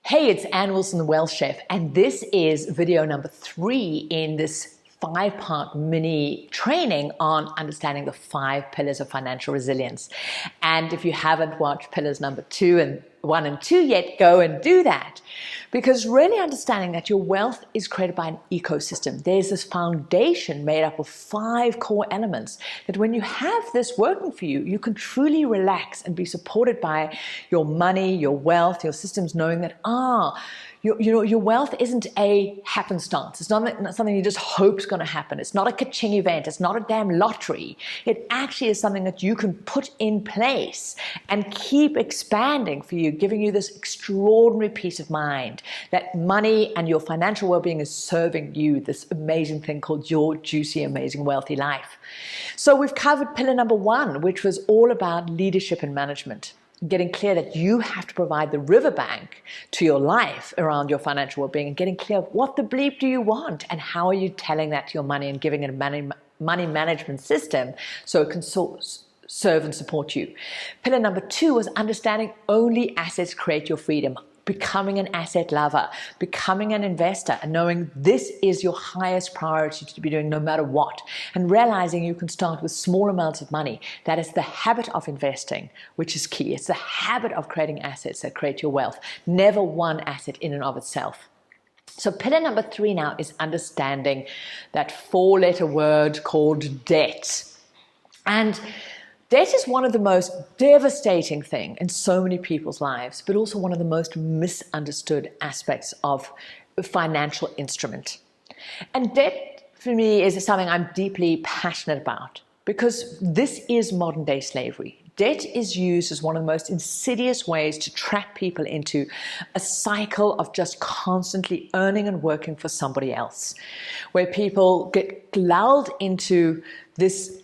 Hey, it's Ann Wilson, the Wealth Chef, and this is video number 3 in this 5-part mini training on understanding the 5 pillars of financial resilience. And if you haven't watched pillars number 1 and 2 yet, go and do that. Because really understanding that your wealth is created by an ecosystem. There's this foundation made up of 5 core elements that when you have this working for you, you can truly relax and be supported by your money, your wealth, your systems, knowing that, your wealth isn't a happenstance. It's not something you just hope is going to happen. It's not a ka-ching event. It's not a damn lottery. It actually is something that you can put in place and keep expanding for you, giving you this extraordinary peace of mind that money and your financial well-being is serving you this amazing thing called your juicy, amazing, wealthy life. So we've covered pillar number 1, which was all about leadership and management. Getting clear that you have to provide the riverbank to your life around your financial well-being, and getting clear of what the bleep do you want and how are you telling that to your money and giving it a money management system so it can serve and support you. Pillar number 2 was understanding only assets create your freedom. Becoming an asset lover, becoming an investor, and knowing this is your highest priority to be doing no matter what, and realizing you can start with small amounts of money. That is the habit of investing, which is key. It's the habit of creating assets that create your wealth, never one asset in and of itself. So pillar number 3 now is understanding that 4-letter word called debt. And debt is one of the most devastating things in so many people's lives, but also one of the most misunderstood aspects of a financial instrument. And debt, for me, is something I'm deeply passionate about because this is modern day slavery. Debt is used as one of the most insidious ways to trap people into a cycle of just constantly earning and working for somebody else, where people get lulled into this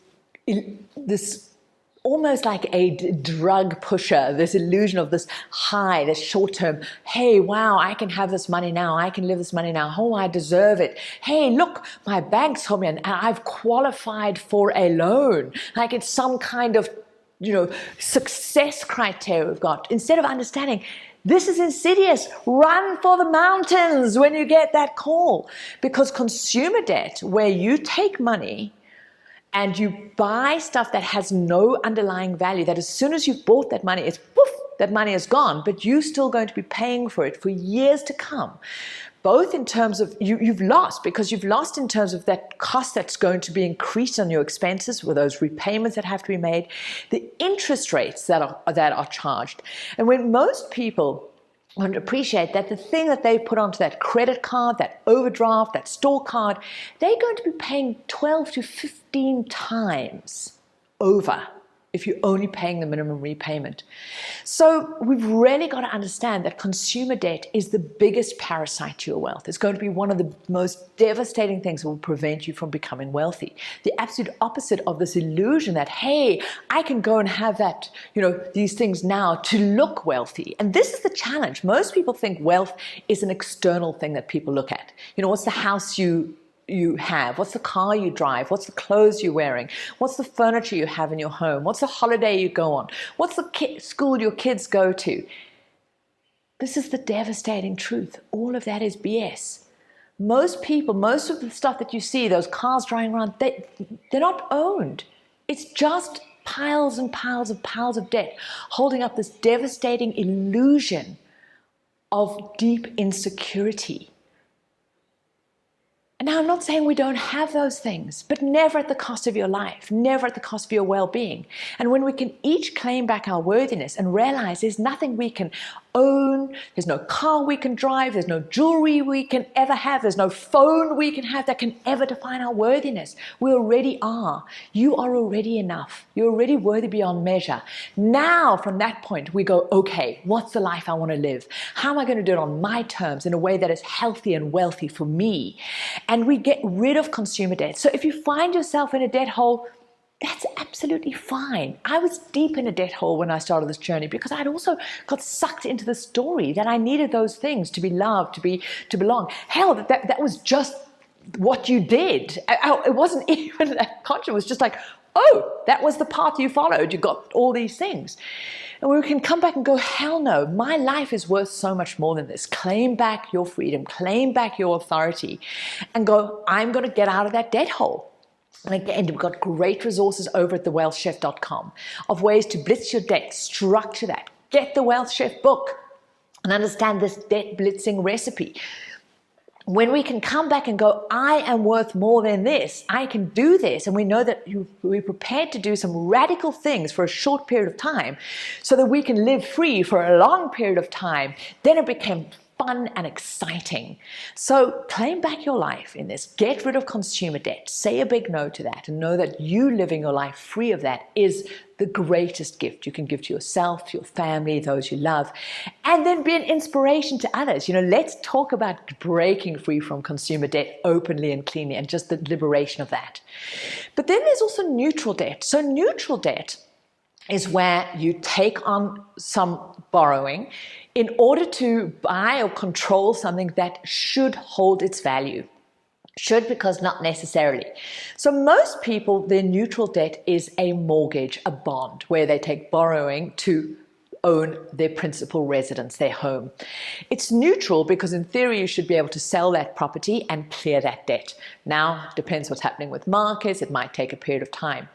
almost like a drug pusher, this illusion of this high, this short-term, hey, wow, I can have this money now, I can live this money now, oh, I deserve it. Hey, look, my bank's told me and I've qualified for a loan. Like it's some kind of, success criteria we've got. Instead of understanding, this is insidious. Run for the mountains when you get that call. Because consumer debt, where you take money and you buy stuff that has no underlying value, that as soon as you've bought that money, it's poof, that money is gone, but you're still going to be paying for it for years to come. Both in terms of, you've lost in terms of that cost that's going to be increased on your expenses with those repayments that have to be made, the interest rates that are charged. And when most people want to appreciate that the thing that they put onto that credit card, that overdraft, that store card, they're going to be paying 12 to 15 times over if you're only paying the minimum repayment. So we've really got to understand that consumer debt is the biggest parasite to your wealth. It's going to be one of the most devastating things that will prevent you from becoming wealthy. The absolute opposite of this illusion that, hey, I can go and have that, these things now to look wealthy. And this is the challenge. Most people think wealth is an external thing that people look at. What's the house you have, what's the car you drive, what's the clothes you're wearing, what's the furniture you have in your home, what's the holiday you go on, what's the school your kids go to. This is the devastating truth. All of that is BS. Most people, most of the stuff that you see, those cars driving around, they're not owned. It's just piles and piles of debt holding up this devastating illusion of deep insecurity. Now, I'm not saying we don't have those things, but never at the cost of your life, never at the cost of your well-being. And when we can each claim back our worthiness and realize there's nothing we can own, there's no car we can drive, there's no jewelry we can ever have, there's no phone we can have that can ever define our worthiness. We already are. You are already enough. You're already worthy beyond measure. Now, from that point, we go, okay, what's the life I want to live? How am I going to do it on my terms in a way that is healthy and wealthy for me? And we get rid of consumer debt. So if you find yourself in a debt hole, that's absolutely fine. I was deep in a debt hole when I started this journey because I'd also got sucked into the story that I needed those things to be loved, to belong. Hell, that was just what you did. It wasn't even that conscious. It was just like, oh, that was the path you followed. You got all these things. And we can come back and go, hell no, my life is worth so much more than this. Claim back your freedom, claim back your authority, and go, I'm going to get out of that debt hole. And again, we've got great resources over at thewealthchef.com of ways to blitz your debt, structure that, get the Wealth Chef book, and understand this debt blitzing recipe. When we can come back and go, I am worth more than this, I can do this, and we know that we're prepared to do some radical things for a short period of time so that we can live free for a long period of time, then it became fun and exciting. So claim back your life in this. Get rid of consumer debt. Say a big no to that and know that you living your life free of that is the greatest gift you can give to yourself, to your family, those you love, and then be an inspiration to others. Let's talk about breaking free from consumer debt openly and cleanly and just the liberation of that. But then there's also neutral debt. So neutral debt is where you take on some borrowing in order to buy or control something that should hold its value. Should, because not necessarily. So most people, their neutral debt is a mortgage, a bond, where they take borrowing to own their principal residence, their home. It's neutral because in theory you should be able to sell that property and clear that debt. Now, depends what's happening with markets, it might take a period of time.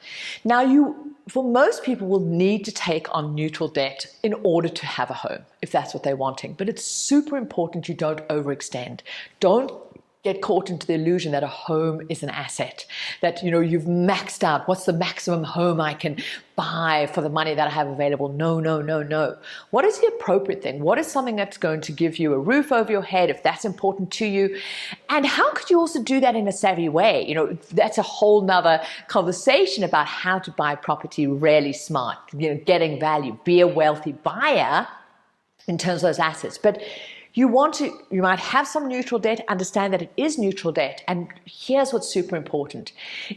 Now for most people will need to take on neutral debt in order to have a home, if that's what they're wanting. But it's super important you don't overextend. Don't get caught into the illusion that a home is an asset, that you've maxed out. What's the maximum home I can buy for the money that I have available? No, no, no, no. What is the appropriate thing? What is something that's going to give you a roof over your head if that's important to you? And how could you also do that in a savvy way? That's a whole nother conversation about how to buy property really smart, getting value, be a wealthy buyer in terms of those assets. But you might have some neutral debt, understand that it is neutral debt. And here's what's super important.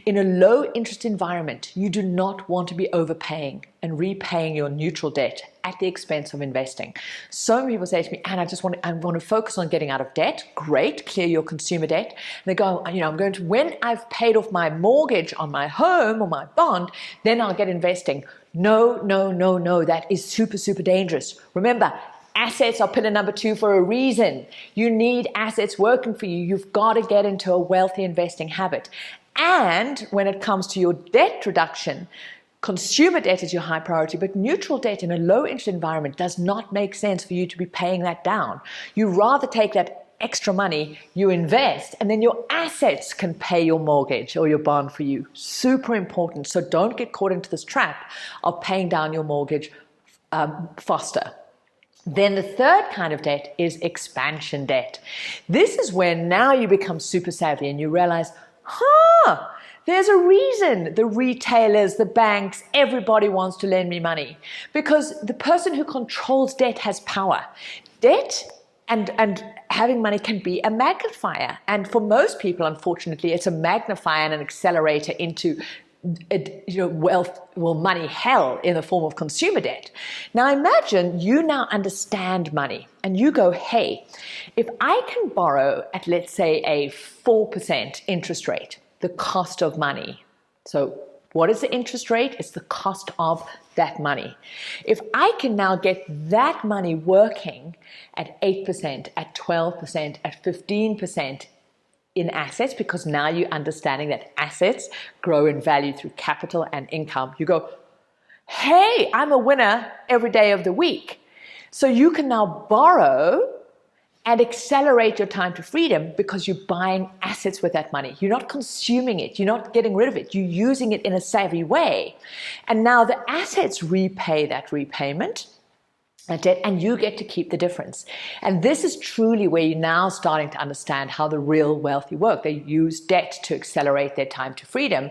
In a low interest environment, you do not want to be overpaying and repaying your neutral debt at the expense of investing. So many people say to me, Anne, I want to focus on getting out of debt. Great, clear your consumer debt. And they go, I'm going to, when I've paid off my mortgage on my home or my bond, then I'll get investing. No, no, no, no, that is super, super dangerous. Remember, assets are pillar number 2 for a reason. You need assets working for you. You've got to get into a wealthy investing habit. And when it comes to your debt reduction, consumer debt is your high priority, but neutral debt in a low interest environment does not make sense for you to be paying that down. You rather take that extra money, you invest, and then your assets can pay your mortgage or your bond for you. Super important. So don't get caught into this trap of paying down your mortgage faster. Then the third kind of debt is expansion debt. This is when now you become super savvy and you realize, there's a reason the retailers, the banks, everybody wants to lend me money. Because the person who controls debt has power. Debt and having money can be a magnifier. And for most people, unfortunately, it's a magnifier and an accelerator into money hell in the form of consumer debt. Now imagine you now understand money and you go, hey, if I can borrow at, let's say, a 4% interest rate, the cost of money. So what is the interest rate? It's the cost of that money. If I can now get that money working at 8%, at 12%, at 15%, in assets, because now you're understanding that assets grow in value through capital and income. You go, hey, I'm a winner every day of the week. So you can now borrow and accelerate your time to freedom because you're buying assets with that money. You're not consuming it. You're not getting rid of it. You're using it in a savvy way. And now the assets repay that repayment. Debt, and you get to keep the difference. And this is truly where you're now starting to understand how the real wealthy work. They use debt to accelerate their time to freedom,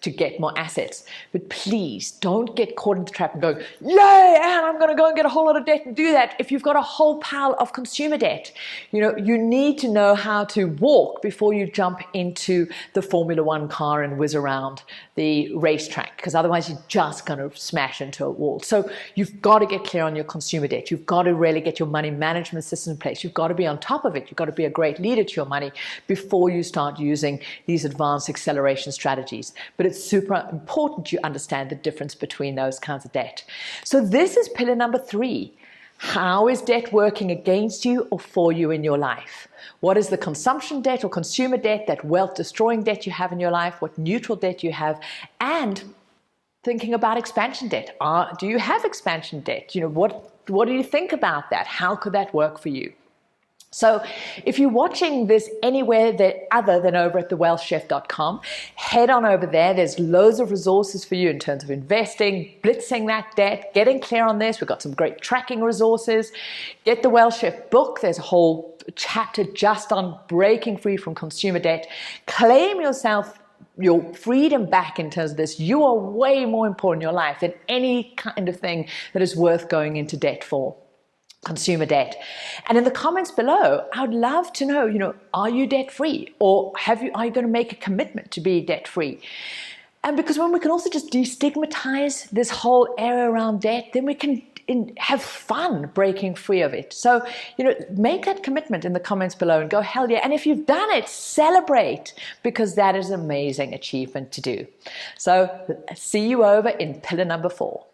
to get more assets. But please don't get caught in the trap and go, yay, and I'm going to go and get a whole lot of debt and do that if you've got a whole pile of consumer debt. You need to know how to walk before you jump into the Formula One car and whiz around the racetrack, because otherwise you're just going to smash into a wall. So you've got to get clear on your consumer debt. You've got to really get your money management system in place. You've got to be on top of it. You've got to be a great leader to your money before you start using these advanced acceleration strategies. But it's super important you understand the difference between those kinds of debt. So this is pillar number 3. How is debt working against you or for you in your life? What is the consumption debt or consumer debt, that wealth-destroying debt you have in your life? What neutral debt you have? And thinking about expansion debt. Do you have expansion debt? What do you think about that? How could that work for you? So if you're watching this anywhere other than over at thewealthchef.com, head on over there. There's loads of resources for you in terms of investing, blitzing that debt, getting clear on this. We've got some great tracking resources. Get the Wealth Chef book. There's a whole chapter just on breaking free from consumer debt. Claim your freedom back in terms of this. You are way more important in your life than any kind of thing that is worth going into debt for. Consumer debt. And in the comments below, I would love to know, are you debt free, or are you going to make a commitment to be debt free? And because when we can also just destigmatize this whole area around debt, then we can have fun breaking free of it. So, make that commitment in the comments below and go, hell yeah. And if you've done it, celebrate, because that is an amazing achievement to do. So see you over in pillar number 4.